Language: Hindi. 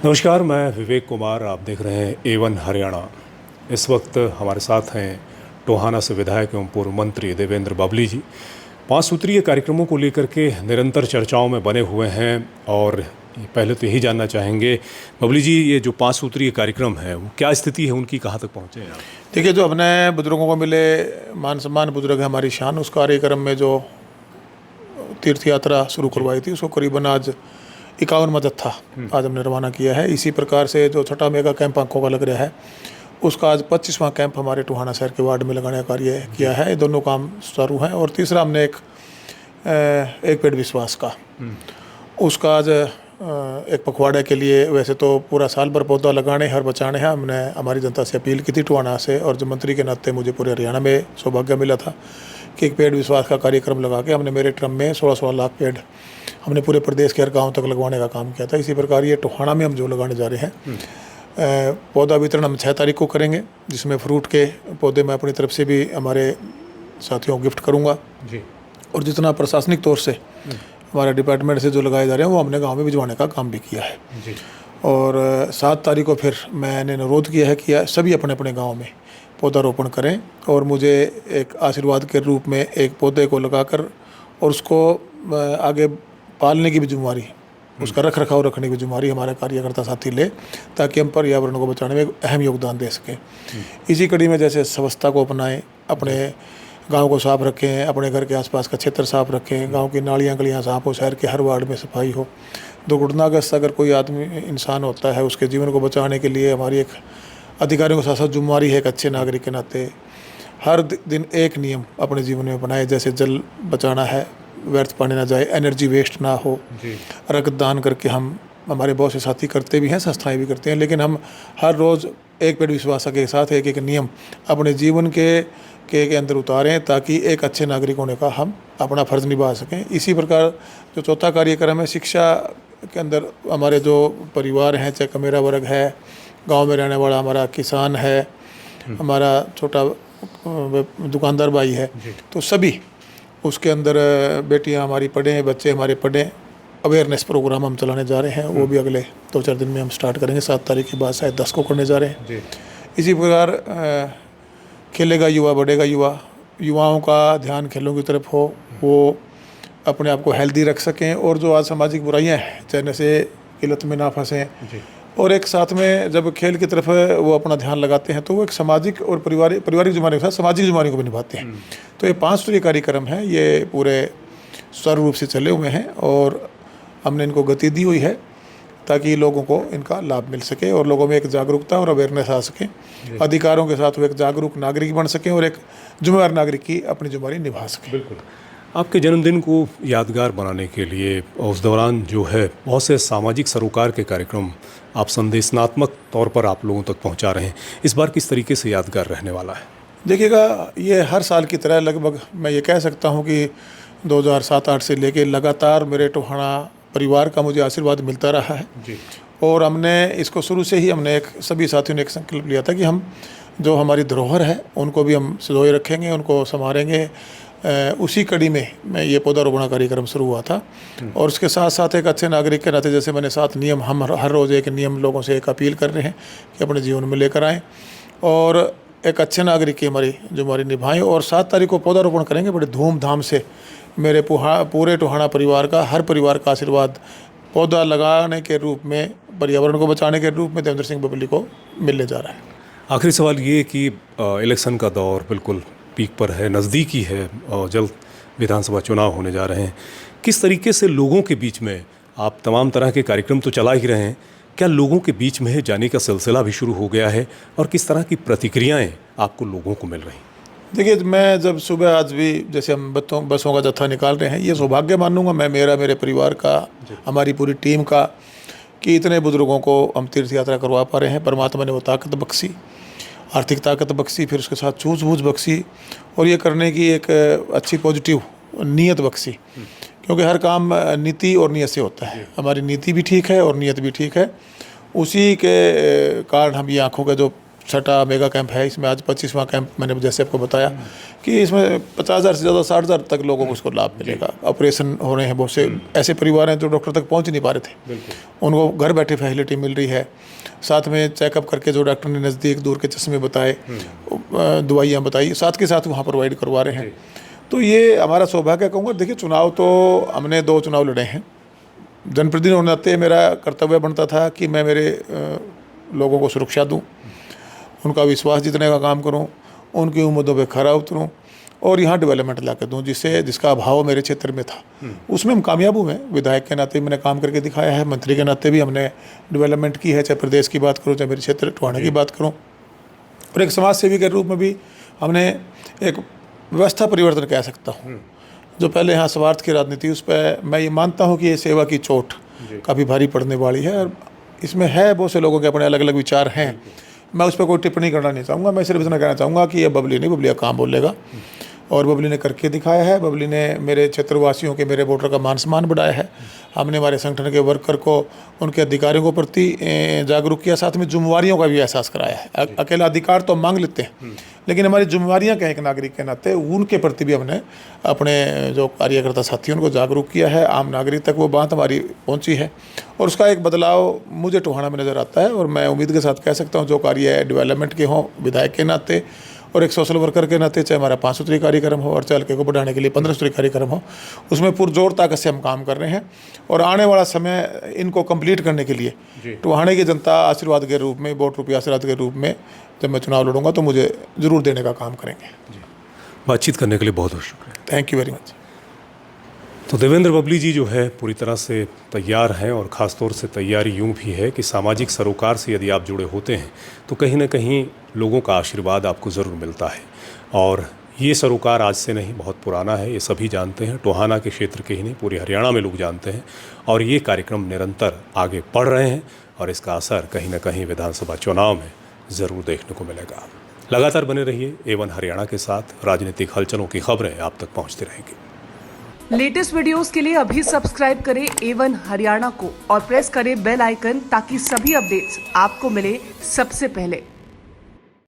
नमस्कार, मैं विवेक कुमार। आप देख रहे हैं A1 हरियाणा। इस वक्त हमारे साथ हैं टोहाना से विधायक एवं पूर्व मंत्री देवेंद्र बबली जी। 5 सूत्रीय कार्यक्रमों को लेकर के निरंतर चर्चाओं में बने हुए हैं और पहले तो यही जानना चाहेंगे बबली जी, ये जो 5 सूत्रीय कार्यक्रम है वो क्या स्थिति है उनकी, कहाँ तक पहुँचे हैं आप? देखिए, जो अपने बुजुर्गों को मिले मान सम्मान, बुजुर्ग है हमारी शान, उस कार्यक्रम में जो तीर्थ यात्रा शुरू करवाई थी उसको करीबन आज 51वां जत्था आज हमने रवाना किया है। इसी प्रकार से जो छठा मेगा कैंप आंखों का लग रहा है उसका आज 25वां कैंप हमारे टोहाना शहर के वार्ड में लगाने का कार्य किया है। ये दोनों काम शुरू हैं। और तीसरा हमने एक पेड़ विश्वास का उसका आज एक पखवाड़े के लिए, वैसे तो पूरा साल भर पौधा लगाने और बचाने हैं, हमने हमारी जनता से अपील की थी टोहाना से, और जो मंत्री के नाते मुझे पूरे हरियाणा में सौभाग्य मिला था कि एक पेड़ विश्वास का कार्यक्रम लगा के हमने मेरे टर्म में 16-16 लाख पेड़ हमने पूरे प्रदेश के हर गाँव तक लगवाने का काम किया था। इसी प्रकार ये टोहाना में हम जो लगाने जा रहे हैं, पौधा वितरण हम 6 तारीख को करेंगे, जिसमें फ्रूट के पौधे मैं अपनी तरफ से भी हमारे साथियों को गिफ्ट करूँगा जी। और जितना प्रशासनिक तौर से हमारे डिपार्टमेंट से जो लगाए जा रहे हैं वो हमने गांव में भिजवाने का काम भी किया है जी। और 7 तारीख को फिर मैंने अनुरोध किया है कि सभी अपने अपने गांव में पौधारोपण करें और मुझे एक आशीर्वाद के रूप में एक पौधे को लगाकर और उसको आगे पालने की भी जिम्मेवारी, उसका रख रखाव रखने की जिम्मेवारी हमारे कार्यकर्ता साथी ले, ताकि हम पर्यावरण को बचाने में एक अहम योगदान दे सकें। इसी कड़ी में जैसे स्वच्छता को अपनाएं, अपने गांव को साफ़ रखें, अपने घर के आसपास का क्षेत्र साफ़ रखें, गांव की नालियां गलियां साफ़ हो, शहर के हर वार्ड में सफाई हो। दुर्घटनाग्रस्त अगर कोई आदमी इंसान होता है उसके जीवन को बचाने के लिए हमारी एक अधिकारियों के साथ साथ जिम्मेवारी है। एक अच्छे नागरिक के नाते हर दिन एक नियम अपने जीवन में बनाए, जैसे जल बचाना है, व्यर्थ पानी ना जाए, एनर्जी वेस्ट ना हो, रक्तदान करके हम हमारे बहुत से साथी करते भी हैं, संस्थाएं भी करते हैं, लेकिन हम हर रोज़ एक पेड़ विश्वास के साथ एक एक नियम अपने जीवन के अंदर उतारें, ताकि एक अच्छे नागरिक होने का हम अपना फ़र्ज़ निभा सकें। इसी प्रकार जो चौथा कार्यक्रम है, शिक्षा के अंदर हमारे जो परिवार हैं, चाहे मेरा वर्ग है, गांव में रहने वाला हमारा किसान है, हमारा छोटा दुकानदार भाई है, तो सभी उसके अंदर बेटियां हमारी पढ़ें, बच्चे हमारे पढ़ें। अवेयरनेस प्रोग्राम हम चलाने जा रहे हैं, वो भी अगले 2-4 दिन में हम स्टार्ट करेंगे। 7 तारीख के बाद शायद 10 को करने जा रहे हैं। इसी प्रकार खेलेगा युवा बढ़ेगा युवा, युवाओं का ध्यान खेलों की तरफ हो, वो अपने आप को हेल्दी रख सकें और जो आज सामाजिक बुराइयां हैं चाहे नशे की लत में ना फंसें, और एक साथ में जब खेल की तरफ वो अपना ध्यान लगाते हैं तो वो एक सामाजिक और पारिवारिक जिम्मेदारी के साथ सामाजिक जिम्मेदारी को भी निभाते हैं। तो ये 5 सूत्रीय कार्यक्रम है, ये पूरे सुचारू रूप से चले हुए हैं और हमने इनको गति दी हुई है ताकि लोगों को इनका लाभ मिल सके और लोगों में एक जागरूकता और अवेयरनेस आ सके, अधिकारों के साथ वो एक जागरूक नागरिक बन सकें और एक जिम्मेदार नागरिक की अपनी जिम्मेदारी निभा सके। बिल्कुल। आपके जन्मदिन को यादगार बनाने के लिए उस दौरान जो है बहुत से सामाजिक सरोकार के कार्यक्रम आप संदेशनात्मक तौर पर आप लोगों तक पहुंचा रहे हैं, इस बार किस तरीके से यादगार रहने वाला है? देखिएगा, ये हर साल की तरह लगभग मैं ये कह सकता हूँ कि 2007-8 से लेके लगातार मेरे टोहाना परिवार का मुझे आशीर्वाद मिलता रहा है जी। और हमने इसको शुरू से ही हमने सभी साथियों ने एक संकल्प लिया था कि हम जो हमारी धरोहर है उनको भी हम संजोए रखेंगे, उनको संवारेंगे। उसी कड़ी में ये पौधारोपण कार्यक्रम शुरू हुआ था और उसके साथ साथ एक अच्छे नागरिक के नाते जैसे मैंने 7 नियम, हम हर रोज़ एक नियम लोगों से एक अपील कर रहे हैं कि अपने जीवन में लेकर आएँ और एक अच्छे नागरिक की हमारी निभाएं। और 7 तारीख को पौधारोपण करेंगे बड़े धूमधाम से। मेरे पूरे टोहाना परिवार का, हर परिवार का आशीर्वाद पौधा लगाने के रूप में, पर्यावरण को बचाने के रूप में देवेंद्र सिंह बबली को मिलने जा रहा है। आखिरी सवाल ये कि इलेक्शन का दौर बिल्कुल पीक पर है, नज़दीकी है और जल्द विधानसभा चुनाव होने जा रहे हैं। किस तरीके से लोगों के बीच में आप तमाम तरह के कार्यक्रम तो चला ही रहे हैं, क्या लोगों के बीच में जाने का सिलसिला भी शुरू हो गया है और किस तरह की प्रतिक्रियाएं आपको लोगों को मिल रही? देखिए, मैं जब सुबह आज भी जैसे हम बसों का जत्था निकाल रहे हैं, ये सौभाग्य मानूंगा मैं मेरे परिवार का, हमारी पूरी टीम का, कि इतने बुजुर्गों को हम तीर्थ यात्रा करवा पा रहे हैं। परमात्मा ने वो ताकत बख्शी, आर्थिक ताकत बख्शी, फिर उसके साथ सूझबूझ बख्शी और ये करने की एक अच्छी पॉजिटिव नीयत बख्शी, क्योंकि हर काम नीति और नीयत से होता है। हमारी नीति भी ठीक है और नीयत भी ठीक है, उसी के कारण हम ये आँखों का जो छठा मेगा कैंप है, इसमें आज 25वां कैंप मैंने जैसे आपको बताया कि इसमें 50,000 से ज़्यादा 60,000 तक लोगों को इसको लाभ मिलेगा। ऑपरेशन हो रहे हैं, बहुत से ऐसे परिवार हैं जो डॉक्टर तक पहुंच ही नहीं पा रहे थे, उनको घर बैठे फैसिलिटी मिल रही है। साथ में चेकअप करके जो डॉक्टर ने नज़दीक दूर के चश्मे बताए, दवाइयाँ बताई, साथ के साथ वहाँ प्रोवाइड करवा रहे हैं। तो ये हमारा सौभाग्य कहूँगा। देखिए, चुनाव तो हमने 2 चुनाव लड़े हैं। जनप्रतिनिधि होने नाते मेरा कर्तव्य बनता था कि मैं मेरे लोगों को सुरक्षा दूं, उनका विश्वास जीतने का काम करूं, उनकी उम्मीदों पे खरा उतरूं और यहाँ डेवलपमेंट ला के दूँ जिसका अभाव मेरे क्षेत्र में था। उसमें हम कामयाब हुए। विधायक के नाते मैंने काम करके दिखाया है, मंत्री के नाते भी हमने डेवलपमेंट की है, चाहे प्रदेश की बात करूँ, चाहे मेरे क्षेत्र टोहाना की बात करूँ। और एक समाज सेवी के रूप में भी हमने एक व्यवस्था परिवर्तन कह सकता हूँ। जो पहले यहाँ स्वार्थ की राजनीति, उस पर मैं ये मानता हूँ कि ये सेवा की चोट काफ़ी भारी पड़ने वाली है। और इसमें है बहुत से लोगों के अपने अलग अलग विचार हैं, मैं उस पर कोई टिप्पणी करना नहीं चाहूँगा। मैं सिर्फ इतना कहना चाहूँगा कि ये बबली नहीं, बबली का काम बोलेगा और बबली ने करके दिखाया है। बबली ने मेरे क्षेत्रवासियों के, मेरे वोटर का मान सम्मान बढ़ाया है। हमने हमारे संगठन के वर्कर को, उनके अधिकारियों को प्रति जागरूक किया, साथ में जिम्मेवारियों का भी एहसास कराया है। अकेला अधिकार तो मांग लेते हैं, लेकिन हमारी जिम्मेवारियां क्या, एक नागरिक के नाते उनके प्रति भी हमने अपने जो कार्यकर्ता साथी उनको जागरूक किया है। आम नागरिक तक वो बात हमारी पहुंची है और उसका एक बदलाव मुझे टोहाना में नज़र आता है। और मैं उम्मीद के साथ कह सकता हूँ, जो कार्य डेवलपमेंट के हों विधायक के नाते और एक सोशल वर्कर के नाते, चाहे हमारा 5 सूत्री कार्यक्रम हो और चालके को बढ़ाने के लिए 15 सूत्री कार्यक्रम हो, उसमें पुरजोर ताकत से हम काम कर रहे हैं। और आने वाला समय इनको कंप्लीट करने के लिए टोहाने की जनता आशीर्वाद के रूप में, वोट रुपये आशीर्वाद के रूप में जब मैं चुनाव लड़ूंगा तो मुझे ज़रूर देने का काम करेंगे। बातचीत करने के लिए बहुत बहुत शुक्रिया। Thank you very much. तो देवेंद्र बबली जी जो है पूरी तरह से तैयार हैं और ख़ास तौर से तैयारी यूँ भी है कि सामाजिक सरोकार से यदि आप जुड़े होते हैं तो कहीं ना कहीं लोगों का आशीर्वाद आपको ज़रूर मिलता है। और ये सरोकार आज से नहीं, बहुत पुराना है, ये सभी जानते हैं। टोहाना के क्षेत्र के ही नहीं, पूरे हरियाणा में लोग जानते हैं और ये कार्यक्रम निरंतर आगे बढ़ रहे हैं और इसका असर कहीं ना कहीं विधानसभा चुनाव में ज़रूर देखने को मिलेगा। लगातार बने रहिए A1 हरियाणा के साथ। राजनीतिक हलचलों की खबरें आप तक पहुँचती रहेंगी। लेटेस्ट वीडियोस के लिए अभी सब्सक्राइब करें A1 हरियाणा को और प्रेस करें बेल आइकन ताकि सभी अपडेट्स आपको मिले सबसे पहले।